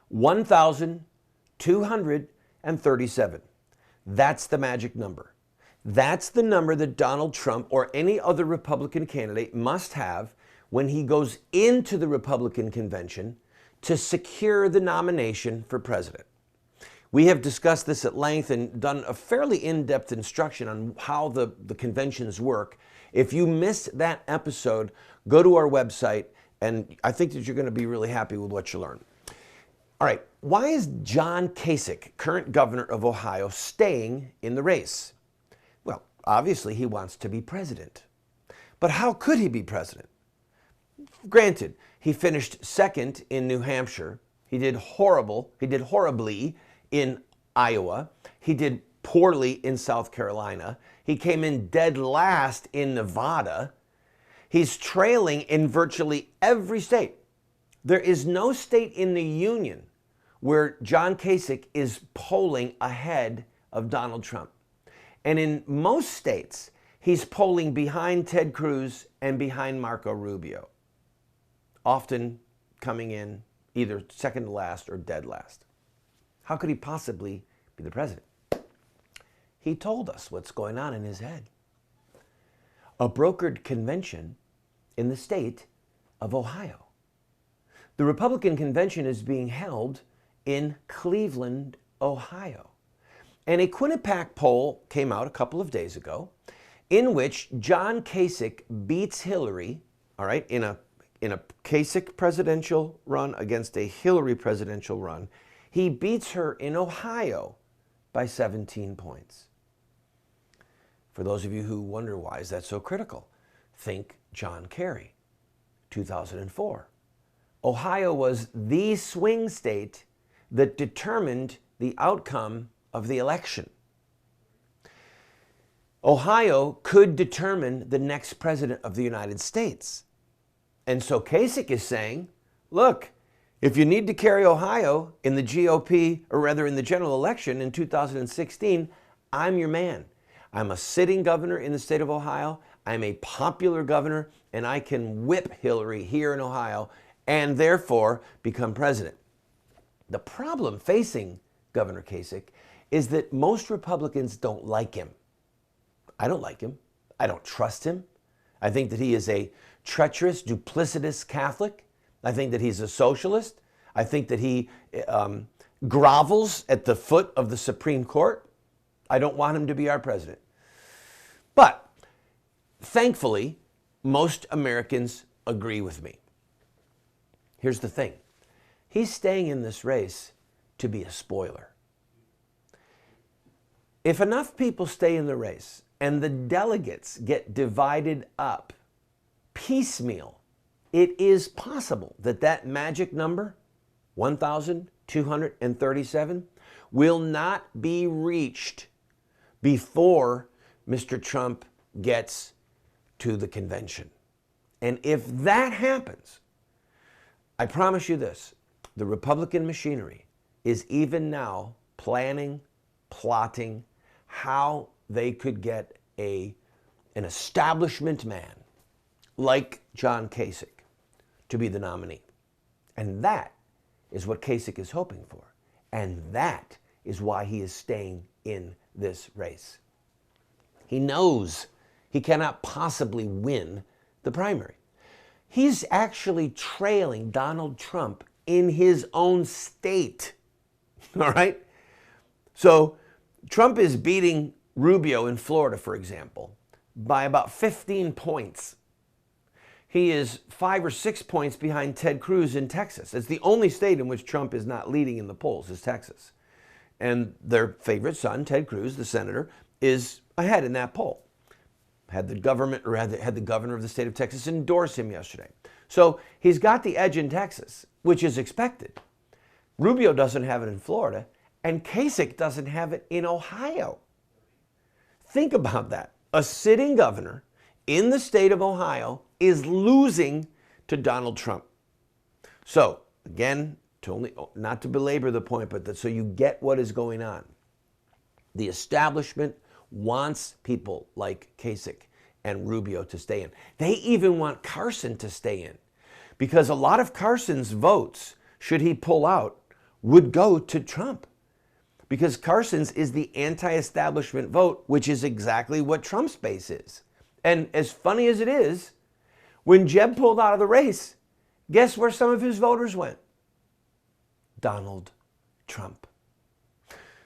1,237. That's the magic number. That's the number that Donald Trump or any other Republican candidate must have when he goes into the Republican convention to secure the nomination for president. We have discussed this at length and done a fairly in-depth instruction on how the conventions work. If you missed that episode, go to our website, and I think that you're going to be really happy with what you learn. All right, why is John Kasich, current governor of Ohio, staying in the race? Well, obviously he wants to be president. But how could he be president? Granted, he finished second in New Hampshire. He did horribly in Iowa. He did poorly in South Carolina. He came in dead last in Nevada. He's trailing in virtually every state. There is no state in the union where John Kasich is polling ahead of Donald Trump. And in most states, he's polling behind Ted Cruz and behind Marco Rubio, often coming in either second to last or dead last. How could he possibly be the president? He told us what's going on in his head. A brokered convention in the state of Ohio. The Republican convention is being held in Cleveland, Ohio. And a Quinnipiac poll came out a couple of days ago in which John Kasich beats Hillary, all right, in a Kasich presidential run against a Hillary presidential run. He beats her in Ohio by 17 points. For those of you who wonder why is that so critical, think John Kerry, 2004. Ohio was the swing state that determined the outcome of the election. Ohio could determine the next president of the United States. And so Kasich is saying, look, if you need to carry Ohio in the GOP, or rather in the general election in 2016, I'm your man. I'm a sitting governor in the state of Ohio. I'm a popular governor, and I can whip Hillary here in Ohio and therefore become president. The problem facing Governor Kasich is that most Republicans don't like him. I don't like him. I don't trust him. I think that he is a treacherous, duplicitous Catholic. I think that he's a socialist. I think that he grovels at the foot of the Supreme Court. I don't want him to be our president. But thankfully, most Americans agree with me. Here's the thing. He's staying in this race to be a spoiler. If enough people stay in the race and the delegates get divided up piecemeal, it is possible that that magic number, 1,237, will not be reached before Mr. Trump gets to the convention. And if that happens, I promise you this, the Republican machinery is even now planning, plotting how they could get an establishment man like John Kasich to be the nominee. And that is what Kasich is hoping for. And that is why he is staying in this race. He knows he cannot possibly win the primary. He's actually trailing Donald Trump in his own state. All right? So Trump is beating Rubio in Florida, for example, by about 15 points. He is 5 or 6 points behind Ted Cruz in Texas. It's the only state in which Trump is not leading in the polls, is Texas. And their favorite son, Ted Cruz, the senator, is ahead in that poll. Had the governor of the state of Texas endorse him yesterday. So he's got the edge in Texas, which is expected. Rubio doesn't have it in Florida, and Kasich doesn't have it in Ohio. Think about that. A sitting governor in the state of Ohio is losing to Donald Trump. So, again, not to belabor the point, but so you get what is going on. The establishment wants people like Kasich and Rubio to stay in. They even want Carson to stay in, because a lot of Carson's votes, should he pull out, would go to Trump, because Carson's is the anti-establishment vote, which is exactly what Trump's base is. And as funny as it is, when Jeb pulled out of the race, guess where some of his voters went? Donald Trump.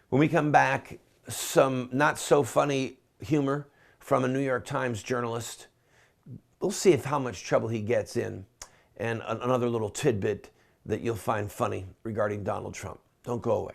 When we come back, some not so funny humor from a New York Times journalist. We'll see how much trouble he gets in, and another little tidbit that you'll find funny regarding Donald Trump. Don't go away.